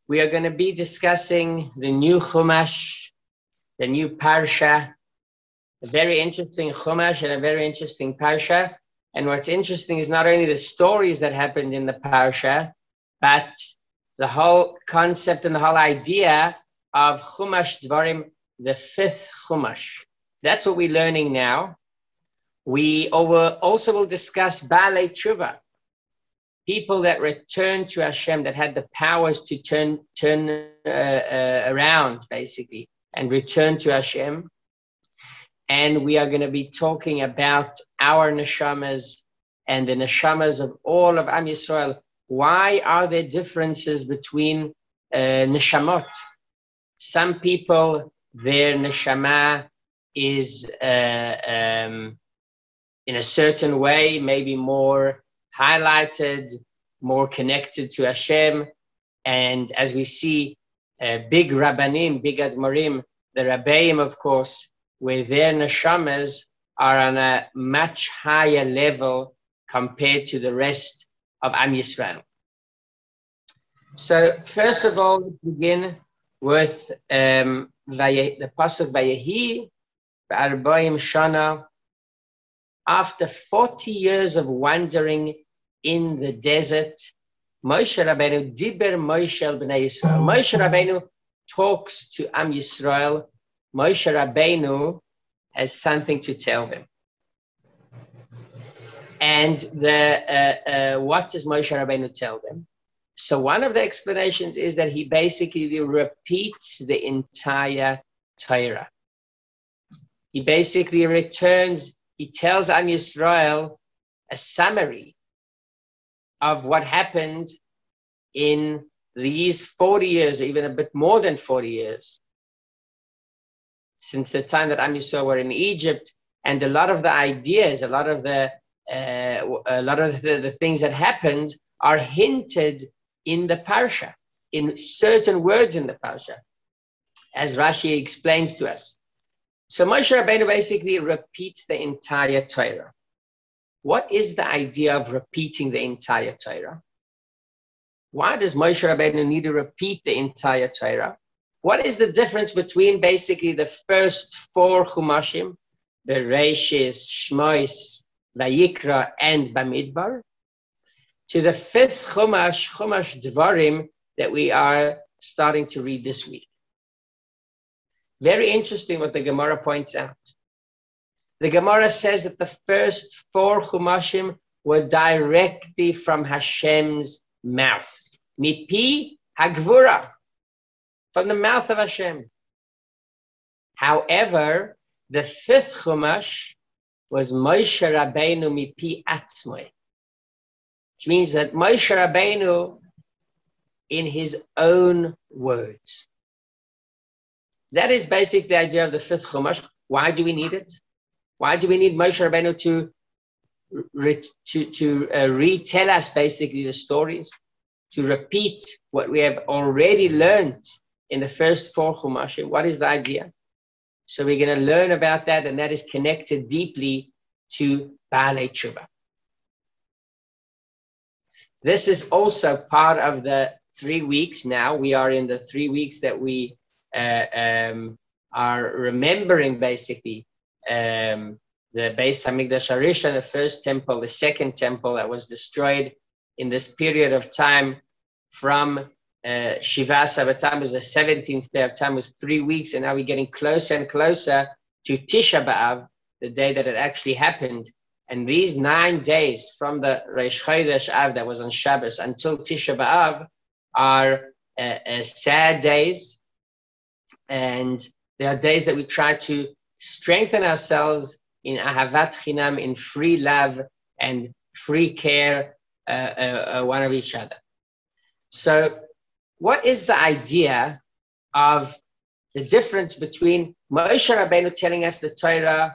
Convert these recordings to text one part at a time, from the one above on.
We are going to be discussing the new Chumash, the new Parsha, a very interesting Chumash and a very interesting Parsha. And what's interesting is not only the stories that happened in the Parsha, but the whole concept and the whole idea of Chumash Devarim, the fifth Chumash. That's what we're learning now. We also will discuss Baalei Tshuva, people that return to Hashem, that had the powers to turn around, basically, and return to Hashem. And we are going to be talking about our neshamas and the neshamas of all of Am Yisrael. Why are there differences between neshamot? Some people, their neshama is in a certain way, maybe more highlighted, more connected to Hashem. And as we see, big Rabbanim, big Admorim, the Rabbeim, of course, where their neshamas are on a much higher level compared to the rest of Am Yisrael. So first of all, let's begin with the pasuk Vayehi B'Arbaim Shana. After 40 years of wandering in the desert, Moshe Rabbeinu Diber Moshe el Bnei Yisrael. Moshe Rabbeinu talks to Am Yisrael. Moshe Rabbeinu has something to tell them. And what does Moshe Rabbeinu tell them? So one of the explanations is that he basically repeats the entire Torah. He basically returns, he tells Am Yisrael a summary of what happened in these 40 years, even a bit more than 40 years, since the time that Am Yisrael were in Egypt, and a lot of the ideas, a lot of the things that happened are hinted in the Parsha, in certain words in the Parsha, as Rashi explains to us. So Moshe Rabbeinu basically repeats the entire Torah. What is the idea of repeating the entire Torah? Why does Moshe Rabbeinu need to repeat the entire Torah? What is the difference between basically the first four Chumashim, Bereshis, Shmois, Vayikra, and Bamidbar, to the fifth Chumash, Chumash Devarim, that we are starting to read this week? Very interesting what the Gemara points out. The Gemara says that the first four Chumashim were directly from Hashem's mouth. Mipi Hagvura, from the mouth of Hashem. However, the fifth Chumash was Moshe Rabbeinu Mipi Atzmoi, which means that Moshe Rabbeinu in his own words. That is basically the idea of the fifth Chumash. Why do we need it? Why do we need Moshe Rabbeinu to retell us basically the stories, to repeat what we have already learned in the first four Chumashim? What is the idea? So we're going to learn about that, and that is connected deeply to Baalei Tshuva. This is also part of the 3 weeks now. We are in the 3 weeks that we are remembering basically the Beis Hamikdash Harishon, the first temple, the second temple that was destroyed in this period of time from Shivas of Tammuz, the 17th day of Tammuz, 3 weeks, and now we're getting closer and closer to Tisha B'Av, the day that it actually happened. And these 9 days from the Rosh Chodesh Av that was on Shabbos until Tisha B'Av are sad days, and they are days that we try to strengthen ourselves in Ahavat Chinam, in free love and free care one of each other. So what is the idea of the difference between Moshe Rabbeinu telling us the Torah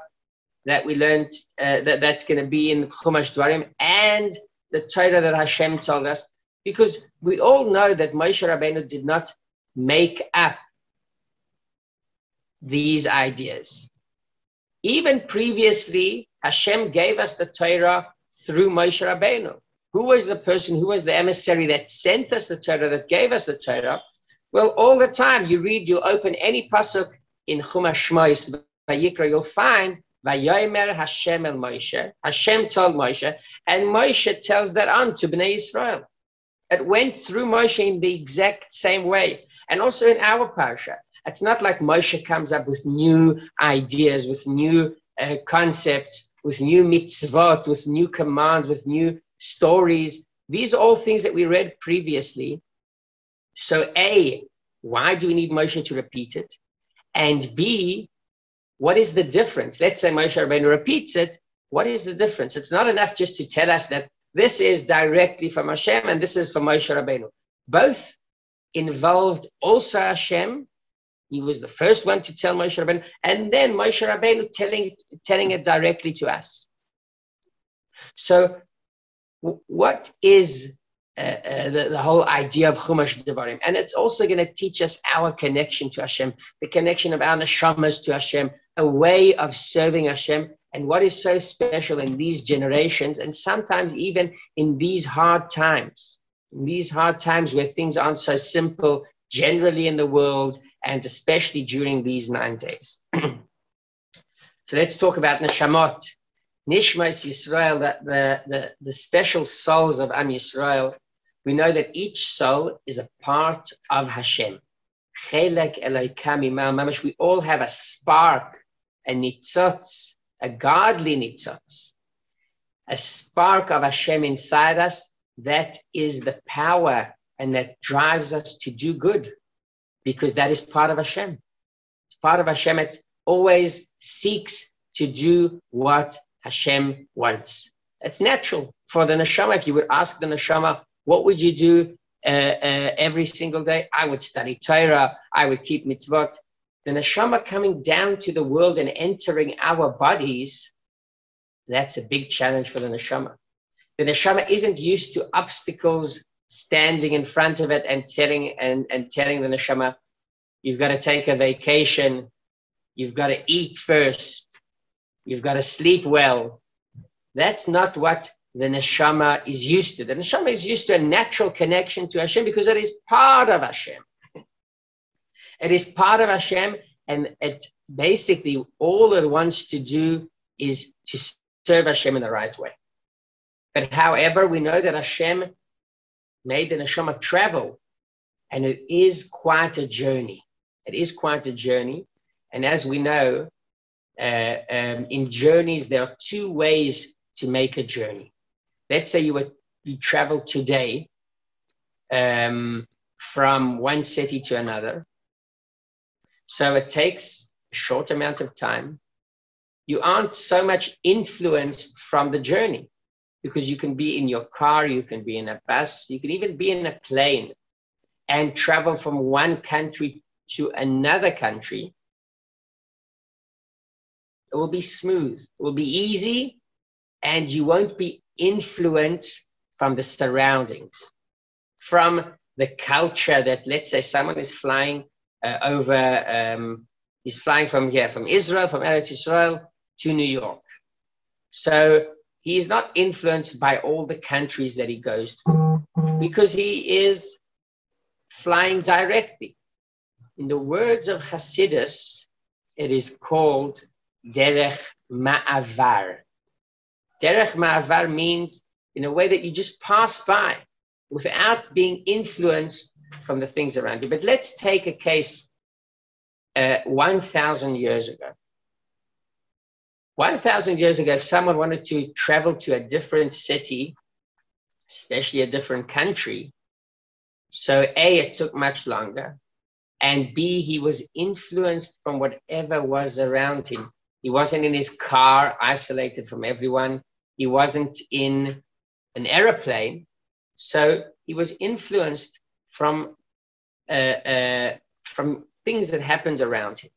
that we learned, that's going to be in Chumash Devarim, and the Torah that Hashem told us? Because we all know that Moshe Rabbeinu did not make up these ideas. Even previously, Hashem gave us the Torah through Moshe Rabbeinu. Who was the person, who was the emissary that sent us the Torah, that gave us the Torah? Well, all the time you'll open any pasuk in Chumash Shmos, Vayikra, you'll find Vayomer Hashem el Moshe. Hashem told Moshe, and Moshe tells that on to Bnei Israel. It went through Moshe in the exact same way. And also in our Parsha. It's not like Moshe comes up with new ideas, with new concepts, with new mitzvot, with new commands, with new stories. These are all things that we read previously. So A, why do we need Moshe to repeat it? And B, what is the difference? Let's say Moshe Rabbeinu repeats it. What is the difference? It's not enough just to tell us that this is directly from Hashem and this is from Moshe Rabbeinu. Both involved also Hashem. He was the first one to tell Moshe Rabbeinu, and then Moshe Rabbeinu telling it directly to us. So what is the whole idea of Chumash Devarim? And it's also going to teach us our connection to Hashem, the connection of our neshamas to Hashem, a way of serving Hashem, and what is so special in these generations, and sometimes even in these hard times where things aren't so simple generally in the world, and especially during these 9 days. So let's talk about Neshamot. Nishmas Yisrael, the special souls of Am Yisrael. We know that each soul is a part of Hashem. Chelek Eloikam Imal Mamash. We all have a spark, a nitzotz, a godly nitzotz, a spark of Hashem inside us that is the power and that drives us to do good, because that is part of Hashem. It's part of Hashem. It always seeks to do what Hashem wants. It's natural for the neshama. If you would ask the neshama, what would you do every single day? I would study Torah. I would keep mitzvot. The neshama coming down to the world and entering our bodies, that's a big challenge for the neshama. The neshama isn't used to obstacles standing in front of it and telling the neshama, you've got to take a vacation, you've got to eat first, you've got to sleep well. That's not what the neshama is used to. The neshama is used to a natural connection to Hashem because it is part of Hashem. It is part of Hashem, and it basically all it wants to do is to serve Hashem in the right way. But however, we know that Hashem made the neshama travel, and it is quite a journey. It is quite a journey, and as we know, in journeys there are 2 ways to make a journey. Let's say you travel today from one city to another, so it takes a short amount of time. You aren't so much influenced from the journey, because you can be in your car, you can be in a bus, you can even be in a plane and travel from one country to another country. It will be smooth, it will be easy, and you won't be influenced from the surroundings, from the culture that, let's say someone is flying he's flying from here, from Israel, from Eretz Israel to New York. So he is not influenced by all the countries that he goes to, because he is flying directly. In the words of Hasidus, it is called Derech Ma'avar. Derech Ma'avar means in a way that you just pass by without being influenced from the things around you. But let's take a case 1,000 years ago. 1,000 years ago, if someone wanted to travel to a different city, especially a different country, so A, it took much longer, and B, he was influenced from whatever was around him. He wasn't in his car, isolated from everyone. He wasn't in an airplane. So he was influenced from things that happened around him.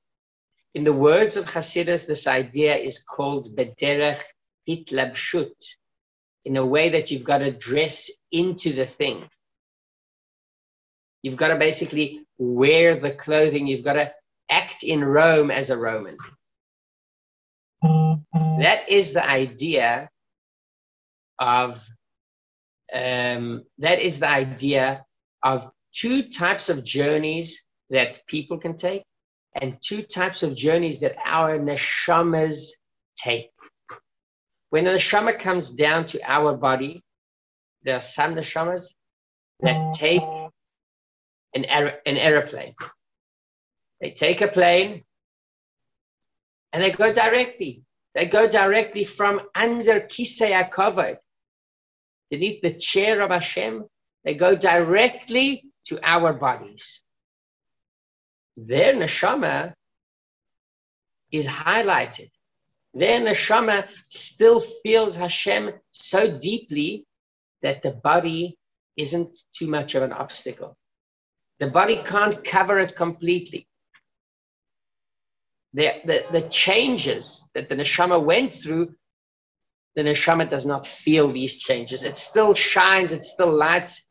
In the words of Hasidus, this idea is called bederech hitlabshut, in a way that you've got to dress into the thing. You've got to basically wear the clothing. You've got to act in Rome as a Roman. That is the idea of two types of journeys that people can take and two types of journeys that our neshamas take. When the neshama comes down to our body, there are some neshamas that take an aeroplane. They take a plane and they go directly. They go directly from under Kisei HaKavod, beneath the chair of Hashem. They go directly to our bodies. Their neshama is highlighted. Their neshama still feels Hashem so deeply that the body isn't too much of an obstacle. The body can't cover it completely. The changes that the neshama went through, the neshama does not feel these changes. It still shines, it still lights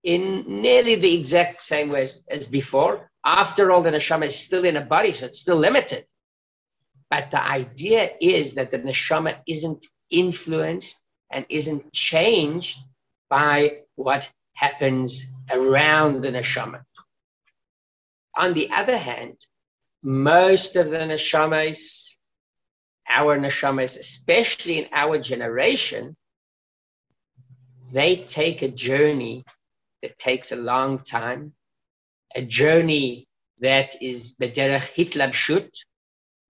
in nearly the exact same way as before. After all, the neshama is still in a body, so it's still limited. But the idea is that the neshama isn't influenced and isn't changed by what happens around the neshama. On the other hand, most of the neshamas, our neshamas, especially in our generation, they take a journey that takes a long time, a journey that is bederech hitlabshut.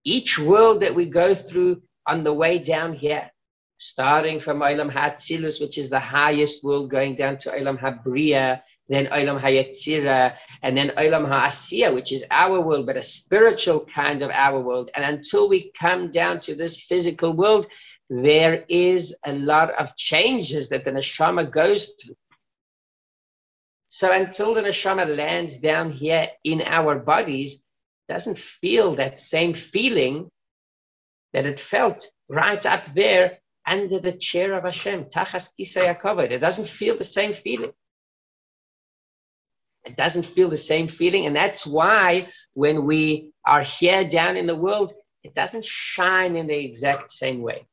Each world that we go through on the way down here, starting from Olam HaTzilus, which is the highest world, going down to Olam HaBriya, then Olam HaYetzira, and then Olam HaAsiya, which is our world, but a spiritual kind of our world. And until we come down to this physical world, there is a lot of changes that the neshama goes through. So until the neshama lands down here in our bodies, doesn't feel that same feeling that it felt right up there under the chair of Hashem, Tachas Kisei HaKavod. It doesn't feel the same feeling. It doesn't feel the same feeling, and that's why when we are here down in the world, it doesn't shine in the exact same way.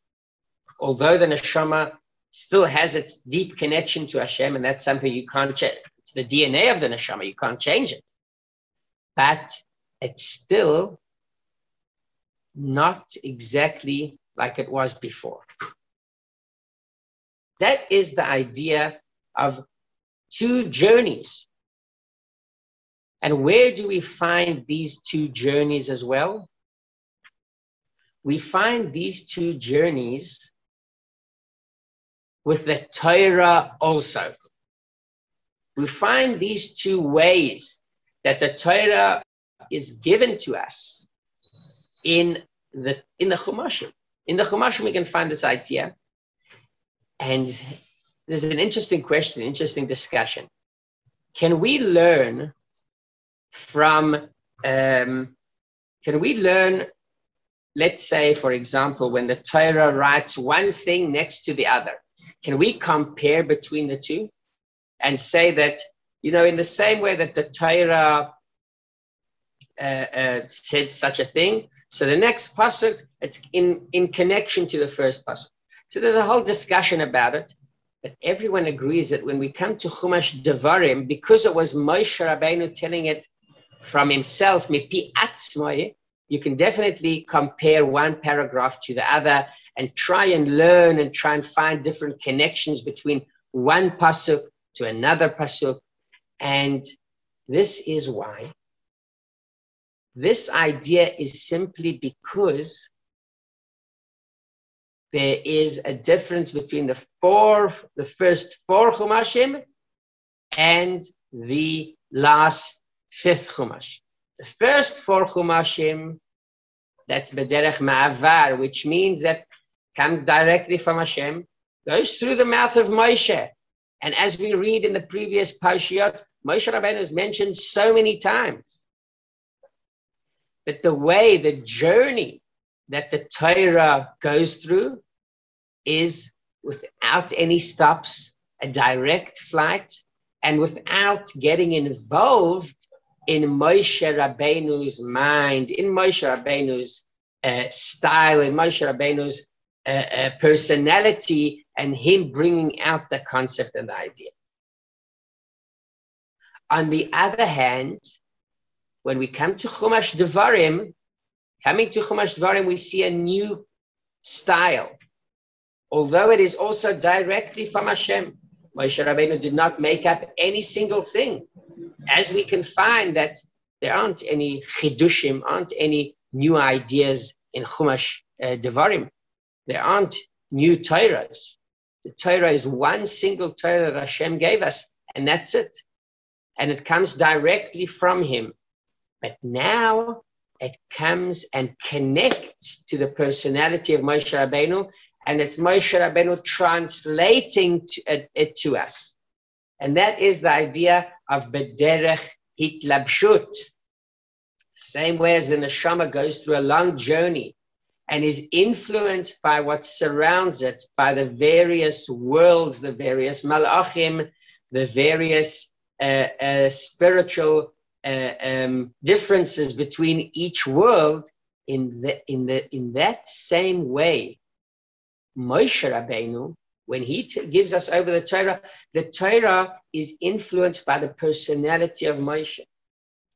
Although the neshama still has its deep connection to Hashem, and that's something you can't change. It's the DNA of the neshama, you can't change it. But it's still not exactly like it was before. That is the idea of two journeys. And where do we find these two journeys as well? We find these two journeys with the Torah also. We find these two ways that the Torah is given to us in the Chumashim. In the Chumashim, we can find this idea. And there's an interesting question, interesting discussion. Can we learn from, let's say, for example, when the Torah writes one thing next to the other, can we compare between the two and say that, in the same way that the Torah said such a thing, so the next pasuk, it's in connection to the first pasuk. So there's a whole discussion about it, but everyone agrees that when we come to Chumash Devarim, because it was Moshe Rabbeinu telling it from himself, mipi atzmoi, you can definitely compare one paragraph to the other and try and learn and try and find different connections between one pasuk to another pasuk. And this is why. This idea is simply because there is a difference between the first four Chumashim and the last fifth Chumash. The first four Chumashim, that's Bederech Ma'avar, which means that comes directly from Hashem, goes through the mouth of Moshe. And as we read in the previous Parshiyot, Moshe Rabbeinu is mentioned so many times. But the way, the journey that the Torah goes through is without any stops, a direct flight, and without getting involved in Moshe Rabbeinu's mind, in Moshe Rabbeinu's style, in Moshe Rabbeinu's personality, and him bringing out the concept and the idea. On the other hand, when we come to Chumash Devarim, we see a new style. Although it is also directly from Hashem. Moshe Rabbeinu did not make up any single thing. As we can find that there aren't any chidushim, aren't any new ideas in Chumash Devarim. There aren't new Torahs. The Torah is one single Torah that Hashem gave us, and that's it. And it comes directly from Him. But now it comes and connects to the personality of Moshe Rabbeinu, and it's Moshe Rabbeinu translating it to us. And that is the idea of Bederech Hitlabshut. Same way as the neshama goes through a long journey and is influenced by what surrounds it, by the various worlds, the various malachim, the various spiritual differences between each world. In that same way, Moshe Rabbeinu, when he gives us over the Torah is influenced by the personality of Moshe.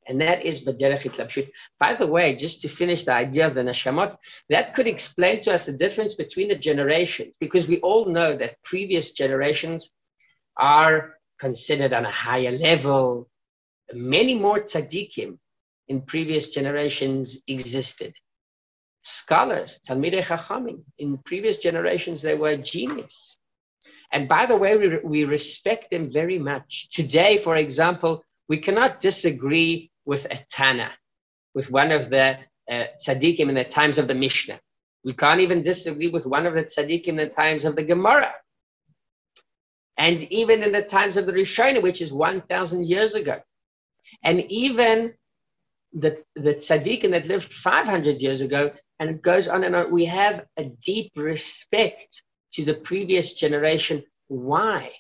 And that is B'derech Hitlabshut. By the way, just to finish the idea of the Neshamot, that could explain to us the difference between the generations, because we all know that previous generations are considered on a higher level. Many more tzaddikim in previous generations existed. Scholars, Talmidei Chachamim, in previous generations, they were genius. And by the way, we respect them very much. Today, for example, we cannot disagree with a Tana, with one of the tzaddikim in the times of the Mishnah. We can't even disagree with one of the tzaddikim in the times of the Gemara. And even in the times of the Rishonim, which is 1,000 years ago. And even the tzaddikim that lived 500 years ago, and it goes on and on. We have a deep respect to the previous generation. Why?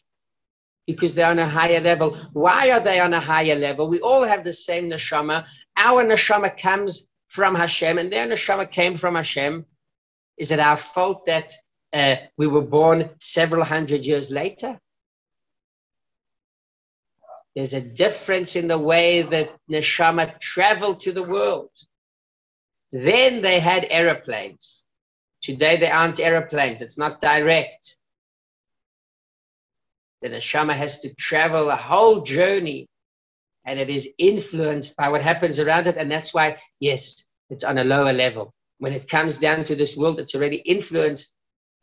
Because they're on a higher level. Why are they on a higher level? We all have the same neshama. Our neshama comes from Hashem, and their neshama came from Hashem. Is it our fault that we were born several hundred years later? There's a difference in the way that neshama traveled to the world. Then they had aeroplanes. Today there aren't aeroplanes. It's not direct. The neshama has to travel a whole journey, and it is influenced by what happens around it. And that's why, yes, it's on a lower level. When it comes down to this world, it's already influenced,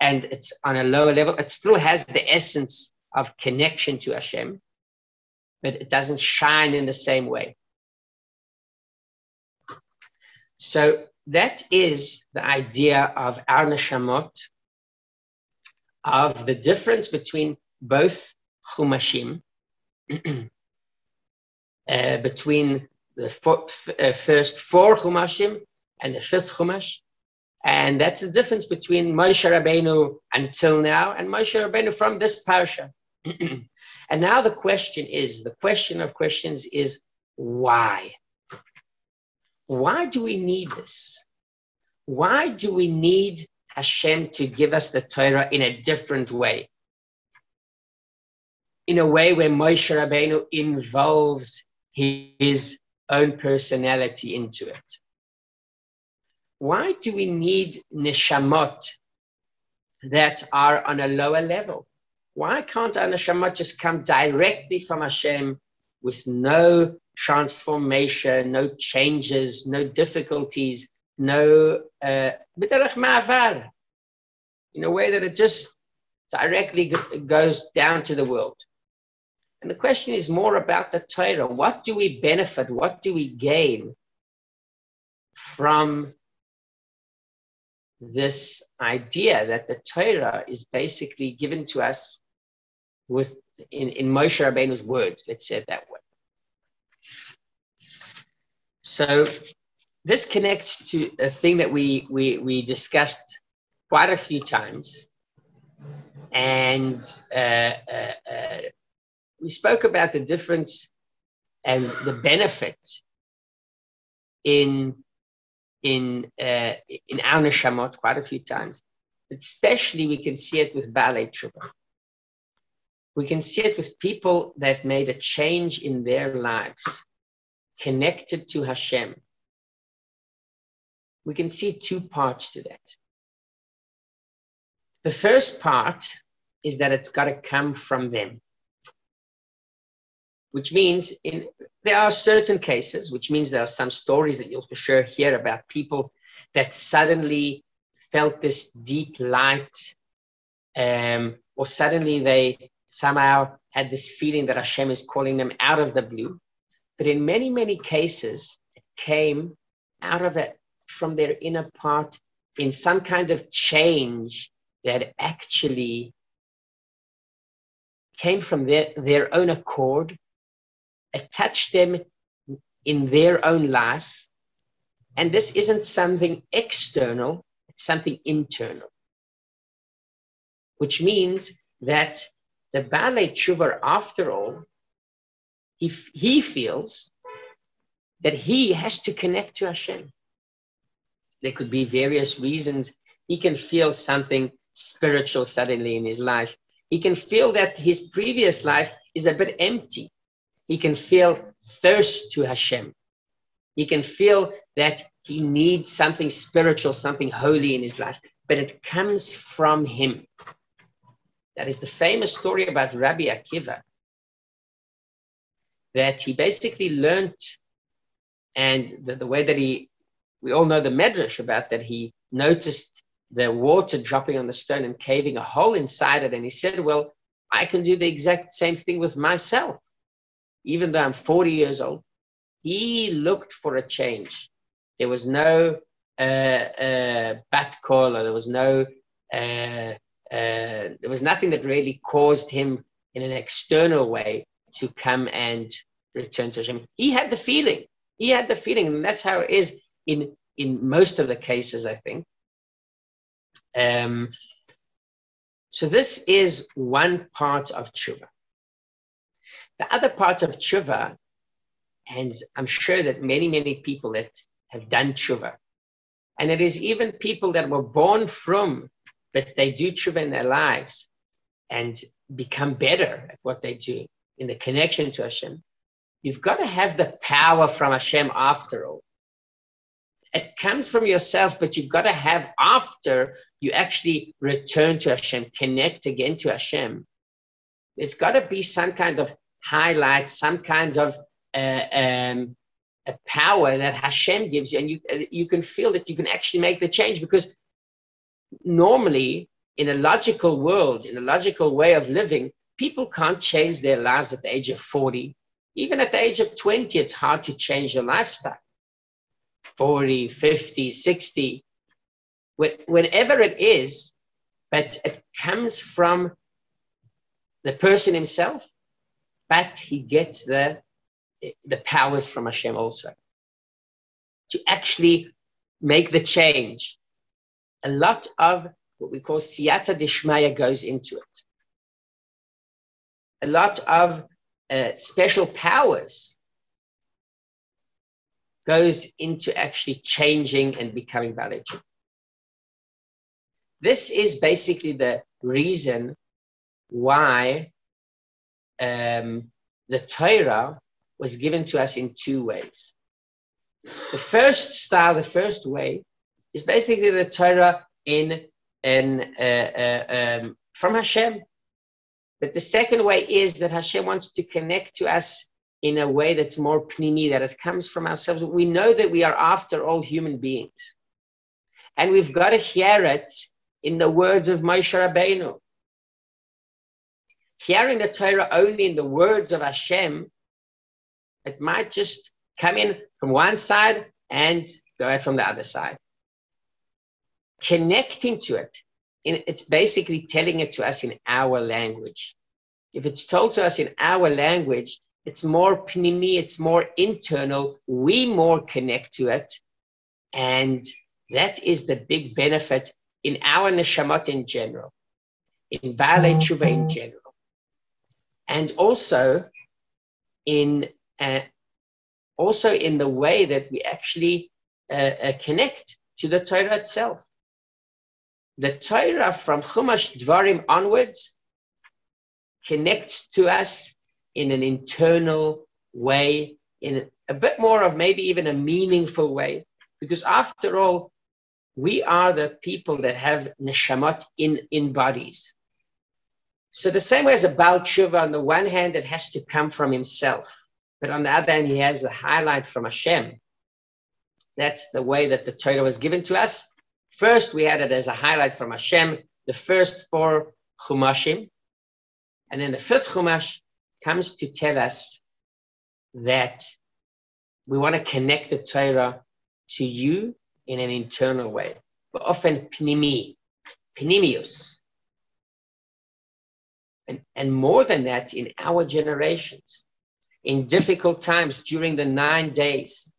and it's on a lower level. It still has the essence of connection to Hashem, but it doesn't shine in the same way. So that is the idea of our neshamot, of the difference between both chumashim, between the first four chumashim and the fifth chumash. And that's the difference between Moshe Rabbeinu until now and Moshe Rabbeinu from this parsha. And now the question of questions is, why? Why do we need this? Why do we need Hashem to give us the Torah in a different way? In a way where Moshe Rabbeinu involves his own personality into it. Why do we need neshamot that are on a lower level? Why can't our neshamot just come directly from Hashem with no transformation, no changes, no difficulties, no b'derech ma'avar, in a way that it just directly goes down to the world? And the question is more about the Torah. What do we benefit? What do we gain from this idea that the Torah is basically given to us in Moshe Rabbeinu's words? Let's say it that way. So this connects to a thing that we discussed quite a few times, and we spoke about the difference and the benefit in our neshamot quite a few times. Especially we can see it with Baalei Tshuva. We can see it with people that made a change in their lives, connected to Hashem. We can see two parts to that. The first part is that it's got to come from them, which means there are certain cases, which means there are some stories that you'll for sure hear about people that suddenly felt this deep light, or suddenly they somehow had this feeling that Hashem is calling them out of the blue. But in many, many cases, it came out of it from their inner part in some kind of change that actually came from their own accord, attached them in their own life. And this isn't something external, it's something internal. Which means that the Baalei Tshuva, after all, he feels that he has to connect to Hashem. There could be various reasons. He can feel something spiritual suddenly in his life. He can feel that his previous life is a bit empty. He can feel thirst to Hashem. He can feel that he needs something spiritual, something holy in his life, but it comes from him. That is the famous story about Rabbi Akiva, that he basically learned, and the way that we all know the medrash about that, he noticed the water dropping on the stone and caving a hole inside it, and he said, well, I can do the exact same thing with myself. Even though I'm 40 years old, he looked for a change. There was no bat call, or there was nothing that really caused him in an external way to come and return to Hashem. He had the feeling. And that's how it is in most of the cases, I think. So this is one part of tshuva. The other part of tshuva, and I'm sure that many, many people that have done tshuva, and it is even people that were born from, but they do tshuva in their lives and become better at what they do in the connection to Hashem. You've got to have the power from Hashem after all. It comes from yourself, but you've got to have, after you actually return to Hashem, connect again to Hashem, there's got to be some kind of highlight, some kind of a power that Hashem gives you, and you can feel that you can actually make the change. Because normally, in a logical world, in a logical way of living, people can't change their lives at the age of 40. Even at the age of 20, it's hard to change your lifestyle. 40, 50, 60, whenever it is, but it comes from the person himself, but he gets the powers from Hashem also to actually make the change. A lot of what we call siyata dishmaya goes into it. A lot of special powers goes into actually changing and becoming Baalei Tshuva. This is basically the reason why the Torah was given to us in two ways. The first style, the first way, is basically the Torah from Hashem. But the second way is that Hashem wants to connect to us in a way that's more pnimi, that it comes from ourselves. We know that we are, after all, human beings. And we've got to hear it in the words of Moshe Rabbeinu. Hearing the Torah only in the words of Hashem, it might just come in from one side and go out from the other side. Connecting to it, it's basically telling it to us in our language. If it's told to us in our language, it's more pnimi, it's more internal, we more connect to it, and that is the big benefit in our neshamot in general, in Baalei Tshuva in general, and also in the way that we actually connect to the Torah itself. The Torah from Chumash Devarim onwards connects to us in an internal way, in a bit more of maybe even a meaningful way, because after all, we are the people that have neshamot in bodies. So the same way as a Baal Tshuva, on the one hand, it has to come from himself, but on the other hand, he has a highlight from Hashem. That's the way that the Torah was given to us. First, we had it as a highlight from Hashem, the first 4 Chumashim, and then the 5th Chumash comes to tell us that we want to connect the Torah to you in an internal way, but often pnimius. And more than that, in our generations, in difficult times, during the 9 days,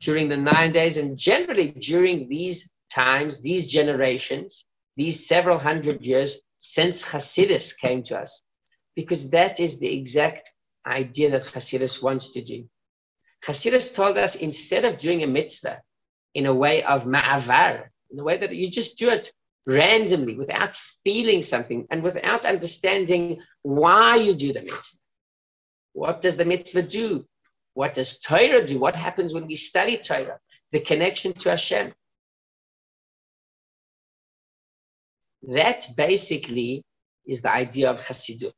and generally during these times, these generations, these several hundred years since Hasidus came to us, because that is the exact idea that Hasidus wants to do. Hasidus told us, instead of doing a mitzvah in a way of ma'avar, in a way that you just do it randomly, without feeling something and without understanding why you do the mitzvah. What does the mitzvah do? What does Torah do? What happens when we study Torah? The connection to Hashem. That basically is the idea of Chassidut.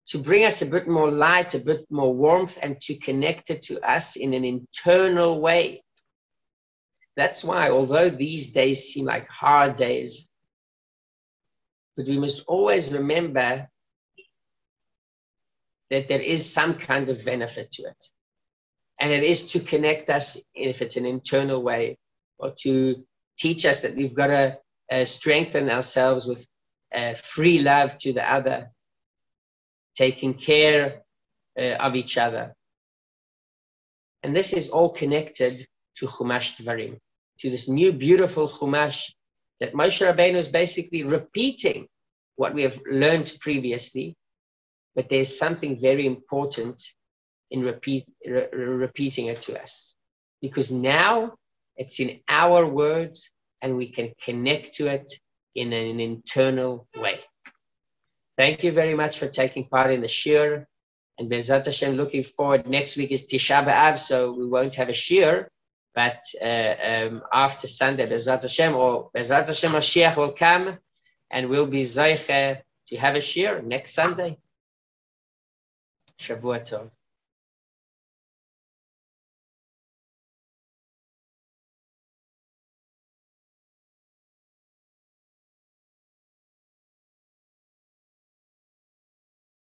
To bring us a bit more light, a bit more warmth, and to connect it to us in an internal way. That's why, although these days seem like hard days, but we must always remember that there is some kind of benefit to it. And it is to connect us, if it's an internal way, or to teach us that we've got to strengthen ourselves with free love to the other, taking care of each other. And this is all connected to Chumash Devarim, to this new beautiful Chumash that Moshe Rabbeinu is basically repeating what we have learned previously, but there's something very important in repeating it to us, because now it's in our words and we can connect to it in an internal way. Thank you very much for taking part in the shir, and Be'ezrat Hashem, looking forward. Next week is Tisha B'Av, so we won't have a shir, but after Sunday, Be'ezrat Hashem, or Be'ezrat Hashem, Mashiach will come, and we'll be Zoiche to have a shir next Sunday. Shavua Tov.